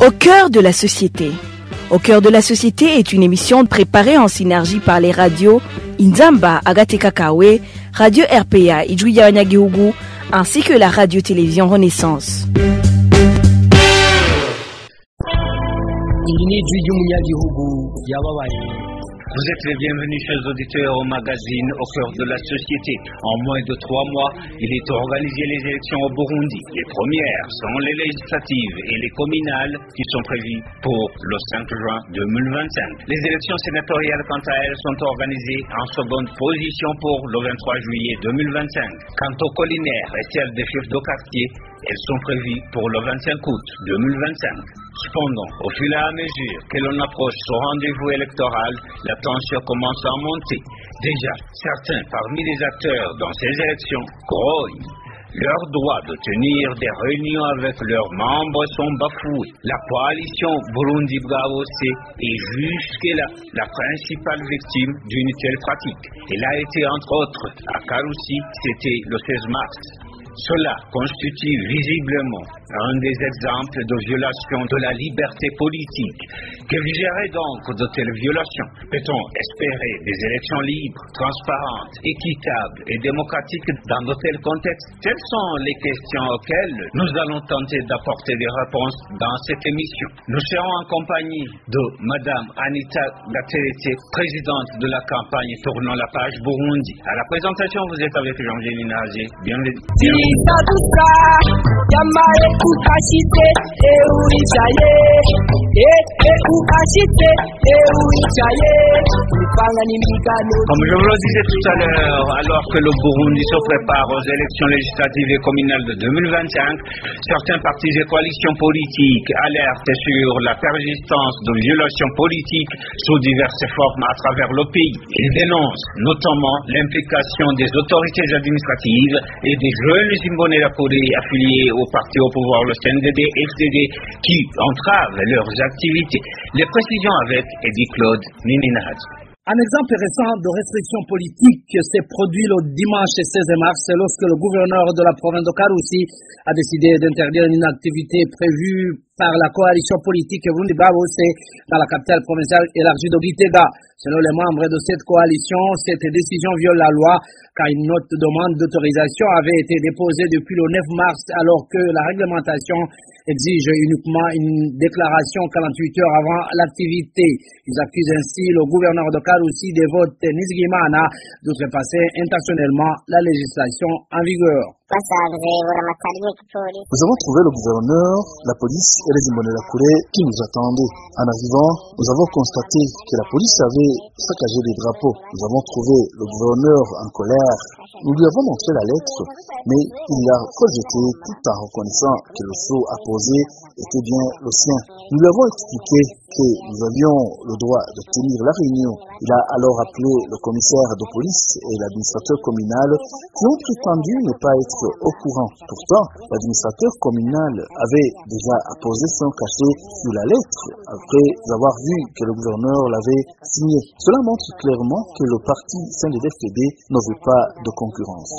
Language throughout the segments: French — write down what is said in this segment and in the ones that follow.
Au cœur de la société. Au cœur de la société est une émission préparée en synergie par les radios Inzamba, Agateka Kawe, Radio RPA, Ijuya Wanyagihugu, ainsi que la radio-télévision Renaissance. Vous êtes les bienvenus, chers auditeurs, au magazine Au cœur de la société. En moins de 3 mois, il est organisé les élections au Burundi. Les premières sont les législatives et les communales qui sont prévues pour le 5 juin 2025. Les élections sénatoriales, quant à elles, sont organisées en seconde position pour le 23 juillet 2025. Quant aux collinaires et celles des chefs de quartier, elles sont prévues pour le 25 août 2025. Cependant, au fur et à mesure que l'on approche ce rendez-vous électoral, la tension commence à monter. Déjà, certains parmi les acteurs dans ces élections grognent. Leur droit de tenir des réunions avec leurs membres sont bafoués. La coalition Burundi Bwabose est jusque-là la principale victime d'une telle pratique. Elle a été entre autres à Karusi, c'était le 16 mars. Cela constitue visiblement un des exemples de violation de la liberté politique. Que viserait donc de telles violations? Peut-on espérer des élections libres, transparentes, équitables et démocratiques dans de tels contextes? Telles sont les questions auxquelles nous allons tenter d'apporter des réponses dans cette émission. Nous serons en compagnie de Madame Anita Gaterete, présidente de la campagne Tournons la page Burundi. À la présentation, vous êtes avec Jean-Géline Nazé. Bienvenue. Comme je vous le disais tout à l'heure, alors que le Burundi se prépare aux élections législatives et communales de 2025, certains partis et coalitions politiques alertent sur la persistance de violations politiques sous diverses formes à travers le pays. Ils dénoncent notamment l'implication des autorités administratives et des jeunes Imbonerakure affiliés au parti au pouvoir, le CNDD-FDD, qui entravent leurs activités. Les précisions avec Eddie Claude Nininahad. Un exemple récent de restriction politique s'est produit le dimanche 16 mars lorsque le gouverneur de la province de Karusi a décidé d'interdire une activité prévue par la coalition politique Burundi Bwabose dans la capitale provinciale élargie de Gitega. Selon les membres de cette coalition, cette décision viole la loi car une note de demande d'autorisation avait été déposée depuis le 9 mars alors que la réglementation exige uniquement une déclaration 48 heures avant l'activité. Ils accusent ainsi le gouverneur de Karusi des votes Nizigimana d'outrepasser intentionnellement la législation en vigueur. Nous avons trouvé le gouverneur, la police et les Imbonerakure qui nous attendaient. En arrivant, nous avons constaté que la police avait saccagé les drapeaux. Nous avons trouvé le gouverneur en colère. Nous lui avons montré la lettre, mais il l'a rejeté tout en reconnaissant que le sceau apposé était bien le sien. Nous lui avons expliqué que nous avions le droit de tenir la réunion. Il a alors appelé le commissaire de police et l'administrateur communal qui ont prétendu ne pas être au courant. Pourtant, l'administrateur communal avait déjà apposé son cachet sur la lettre après avoir vu que le gouverneur l'avait signé. Cela montre clairement que le parti CNDD-FDD ne veut pas de concurrence.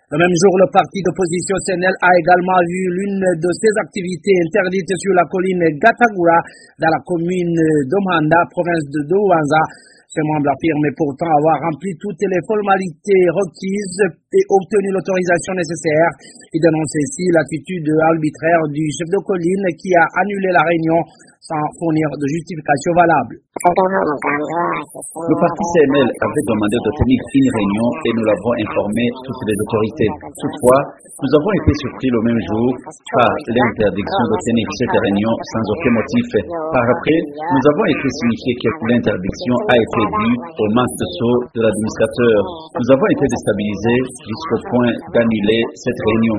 Le même jour, le parti d'opposition CNL a également vu l'une de ses activités interdites sur la colline Gatagura dans la commune d'Omanda, province de Douanza. Ces membres affirment pourtant avoir rempli toutes les formalités requises et obtenu l'autorisation nécessaire. Ils dénoncent ainsi l'attitude arbitraire du chef de colline qui a annulé la réunion sans fournir de justification valable. Le parti CNL avait demandé de tenir une réunion et nous l'avons informé toutes les autorités. Toutefois, nous avons été surpris le même jour par l'interdiction de tenir cette réunion sans aucun motif. Par après, nous avons été signifiés que l'interdiction a été due au manque de sceau de l'administrateur. Nous avons été déstabilisés jusqu'au point d'annuler cette réunion.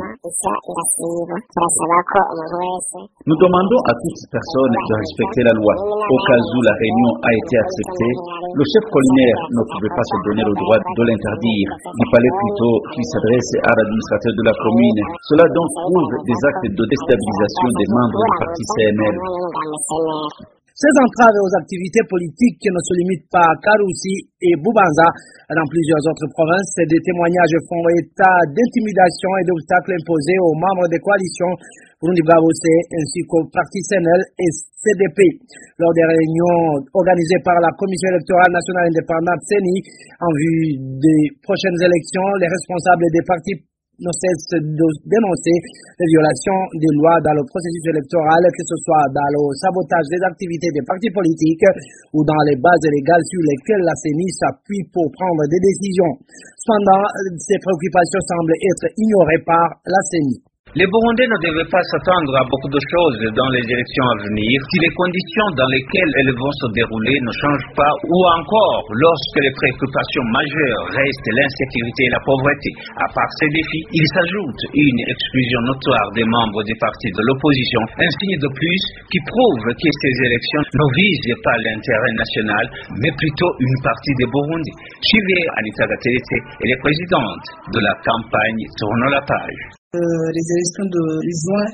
Nous demandons à toutes personnes de respecter la loi. Au cas où la réunion a été acceptée, le chef collinaire ne pouvait pas se donner le droit de l'interdire. Il fallait plutôt qu'il s'adresse à l'administrateur de la commune. Cela donc prouve des actes de déstabilisation des membres du parti CNL. Ces entraves aux activités politiques ne se limitent pas à Karoussi et Bubanza. Dans plusieurs autres provinces, des témoignages font état d'intimidation et d'obstacles imposés aux membres des coalitions Burundi Bwabose ainsi qu'au parti CNL et CDP. Lors des réunions organisées par la Commission électorale nationale indépendante CENI en vue des prochaines élections, les responsables des partis ne cessent de dénoncer les violations des lois dans le processus électoral, que ce soit dans le sabotage des activités des partis politiques ou dans les bases légales sur lesquelles la CENI s'appuie pour prendre des décisions. Cependant, ces préoccupations semblent être ignorées par la CENI. Les Burundais ne devaient pas s'attendre à beaucoup de choses dans les élections à venir si les conditions dans lesquelles elles vont se dérouler ne changent pas ou encore lorsque les préoccupations majeures restent l'insécurité et la pauvreté. À part ces défis, il s'ajoute une exclusion notoire des membres des partis de l'opposition, un signe de plus qui prouve que ces élections ne visent pas l'intérêt national, mais plutôt une partie des Burundais. Suivez Anita Gateretse, elle est présidente de la campagne Tournons la page. Les élections de juin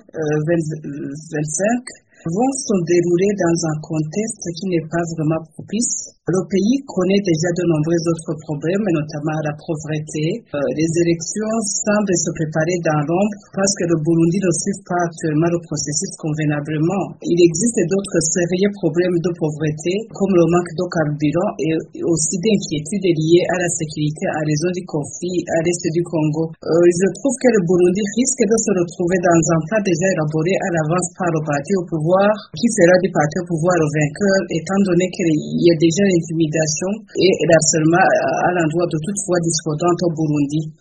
2025 vont se dérouler dans un contexte qui n'est pas vraiment propice. Le pays connaît déjà de nombreux autres problèmes, notamment la pauvreté. Les élections semblent se préparer dans l'ombre parce que le Burundi ne suit pas actuellement le processus convenablement. Il existe d'autres sérieux problèmes de pauvreté, comme le manque de carburant et aussi d'inquiétudes liées à la sécurité à raison du conflit à l'est du Congo. Je trouve que le Burundi risque de se retrouver dans un plan déjà élaboré à l'avance par le parti au pouvoir, qui fera du parti au pouvoir le vainqueur, étant donné qu'il y a déjà l'intimidation et l'harcèlement à l'endroit de toute foi discordante au Burundi.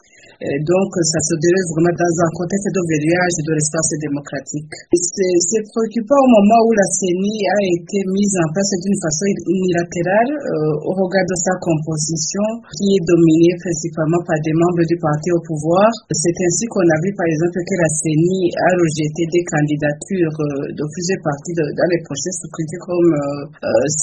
Donc, ça se déroule vraiment dans un contexte de verrouillage de l'espace démocratique. C'est préoccupant au moment où la CENI a été mise en place d'une façon unilatérale au regard de sa composition qui est dominée principalement par des membres du parti au pouvoir. C'est ainsi qu'on a vu par exemple que la CENI a rejeté des candidatures de plusieurs partis dans les prochains scrutins comme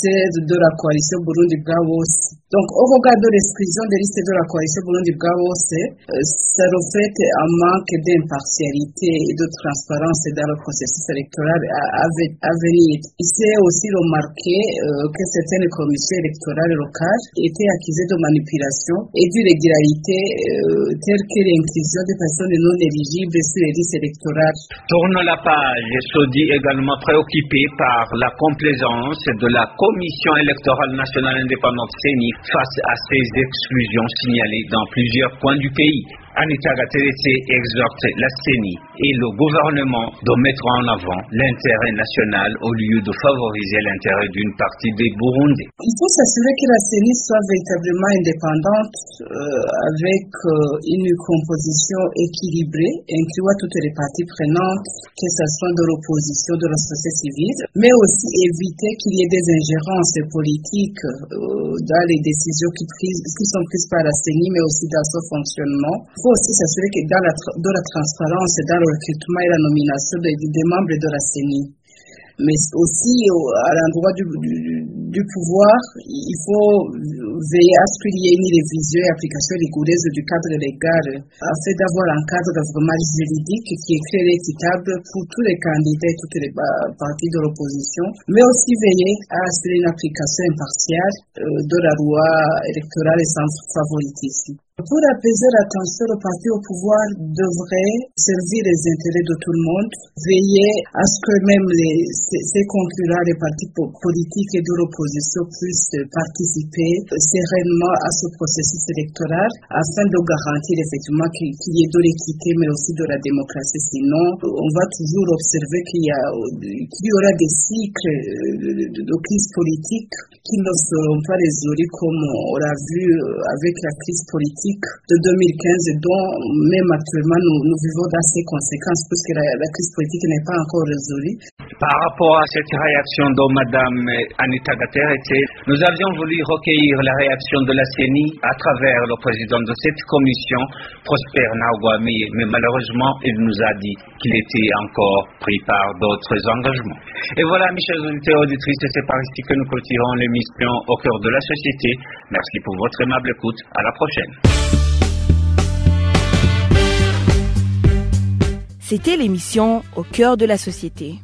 celle de la coalition Burundi Bwabose. Donc, au regard de l'exclusion des listes de la coalition Burundi Bwabose, ça reflète un manque d'impartialité et de transparence dans le processus électoral à venir. Il s'est aussi remarqué que certaines commissions électorales locales étaient accusées de manipulation et d'irrégularité telles que l'inclusion des personnes non éligibles sur les listes électorales. Tourne la page se dit également préoccupé par la complaisance de la Commission électorale nationale indépendante CENI face à ces exclusions signalées dans plusieurs coins du pays. Anita Gateretse exhorte la CENI et le gouvernement de mettre en avant l'intérêt national au lieu de favoriser l'intérêt d'une partie des Burundais. Il faut s'assurer que la CENI soit véritablement indépendante avec une composition équilibrée, incluant toutes les parties prenantes, que ce soit de l'opposition, de la société civile, mais aussi éviter qu'il y ait des ingérences politiques dans les décisions qui sont prises par la CENI, mais aussi dans son fonctionnement. Il faut aussi s'assurer que de la transparence dans le recrutement et la nomination des membres de la CENI. Mais aussi à l'endroit du pouvoir, il faut veiller à ce qu'il y ait une révision et application rigoureuse du cadre légal afin d'avoir un cadre vraiment juridique qui est clair et équitable pour tous les candidats et toutes les partis de l'opposition, mais aussi veiller à assurer une application impartiale de la loi électorale sans favoritisme. Pour apaiser la tension, le parti au pouvoir devrait servir les intérêts de tout le monde, veiller à ce que même ses concurrents, les partis politiques et de l'opposition puissent participer sereinement à ce processus électoral afin de garantir effectivement qu'il y ait de l'équité mais aussi de la démocratie. Sinon, on va toujours observer qu'il y aura des cycles de crise politique qui ne seront pas résolus comme on l'a vu avec la crise politique de 2015 dont même actuellement nous vivons dans ces conséquences puisque la crise politique n'est pas encore résolue. Par rapport à cette réaction de Mme Anita Gateretse, nous avions voulu recueillir la réaction de la CENI à travers le président de cette commission, Prosper Ntagwami, mais malheureusement il nous a dit qu'il était encore pris par d'autres engagements. Et voilà, mes chers auditeurs et auditrices, c'est par ici que nous clôturons l'émission Au cœur de la société. Merci pour votre aimable écoute. À la prochaine. C'était l'émission Au cœur de la société.